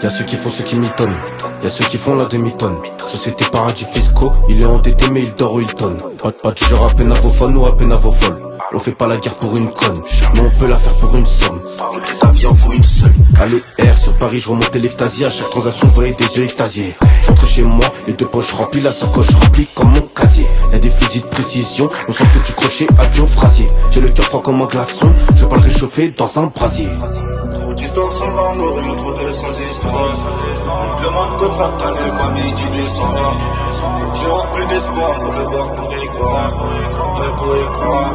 Y'a ceux qui font ceux qui mitonnent, y'a ceux qui font la demi-tonne. Société paradis fiscaux, il est endetté mais il dort au Hilton. Pas de genre à peine à vos fans ou à peine à vos folles. On fait pas la guerre pour une conne, mais on peut la faire pour une somme. Donc ta vie en vaut une seule. Allez R sur Paris, je remontais l'extasie. À chaque transaction je voyais des yeux extasiés. J'entrais chez moi, les deux poches remplies, la sacoche remplie comme mon casier. Y'a des fusils de précision, on s'en fout du crochet à Joe Frasier. J'ai le cœur froid comme un glaçon, je vais pas le réchauffer dans un brasier. Trop d'histoires sont dans nos rues, trop de sans histoires. Le monde comme ça, t'as les mamies dit du sang. J'ai rempli d'espoir, faut le voir pour y croire. Ouais, pour y croire.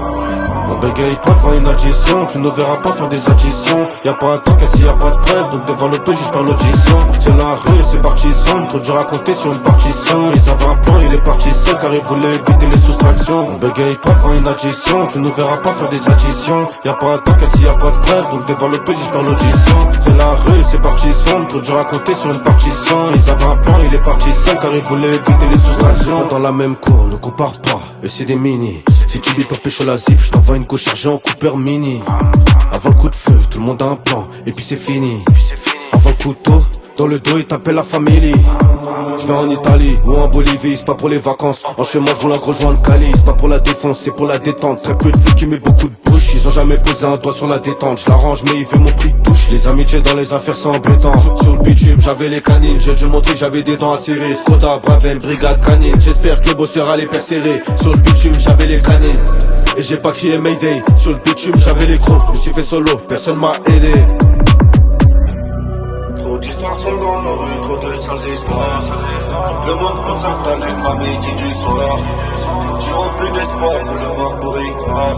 On bégaye pas devant une addition, tu ne verras pas faire des additions. Y'a pas d'enquête s'il y a pas de preuve, donc devant le juge par l'audition. C'est la rue, c'est parti sombre, trop dur à compter sur une partition. Ils avaient un plan, il est parti seul car il voulait éviter les soustractions. On bégaye pas devant une addition, tu ne verras pas faire des additions. Y'a pas d'enquête s'il y a pas de preuve, donc devant le juge par l'audition. C'est la rue, c'est parti sombre, trop dur à compter sur une partition. Ils avaient un plan, il est parti seul car il voulait éviter les soustractions. Dans la même cour, ne compare pas, et c'est des mini. Si tu bipes pour pêcher la zip, je t'envoie une go chargée en Cooper Mini. Avant le coup de feu, tout le monde a un plan, et puis c'est fini. Avant le couteau, dans le dos, il t'appelle la famille. Je vais en Italie ou en Bolivie, c'est pas pour les vacances. En chemin, je roule un gros joint de Cali. C'est pas pour la défense, c'est pour la détente. Très peu de filles qui met beaucoup de bouche. Ils ont jamais posé un doigt sur la détente. Je l'arrange, mais il veut mon prix de touche. Les amitiés dans les affaires, c'est embêtant. Sur le bitume, j'avais les canines. J'ai dû montrer que j'avais des dents à serrer. Skoda, Braven, brigade canine. J'espère que le bosseur allait persérer. Sur le bitume, j'avais les canines. Et j'ai pas crié Mayday. Sur le bitume, j'avais les crocs. Je me suis fait solo, personne m'a aidé. Trop d'histoires sont dans nos rues, trop de sans histoires. Le monde comme ça, t'as les mamies dit du soir. J'ai rempli d'espoir, faut le voir pour y croire.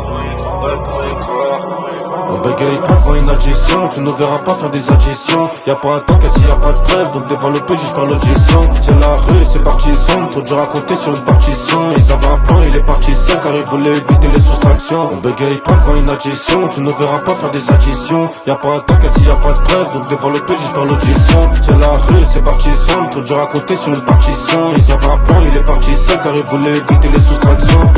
Ouais, pour y croire. On bégaye pas devant une addition, tu ne verras pas faire des additions. Y'a pas d'enquête s'il y a pas de preuve, donc devant le juge par l'audition. C'est la rue, c'est parti sombre, trop dur à compter sur une partition. Ils avaient un plan, il est parti seul car il voulait éviter les soustractions. On bégaye pas devant une addition, tu ne verras pas faire des additions. Y'a pas d'enquête s'il y a pas de preuve, donc devant le juge par l'audition. C'est la rue, c'est parti sombre, trop dur à compter sur une partition. Ils avaient un plan, il est parti seul car il voulait éviter les soustractions.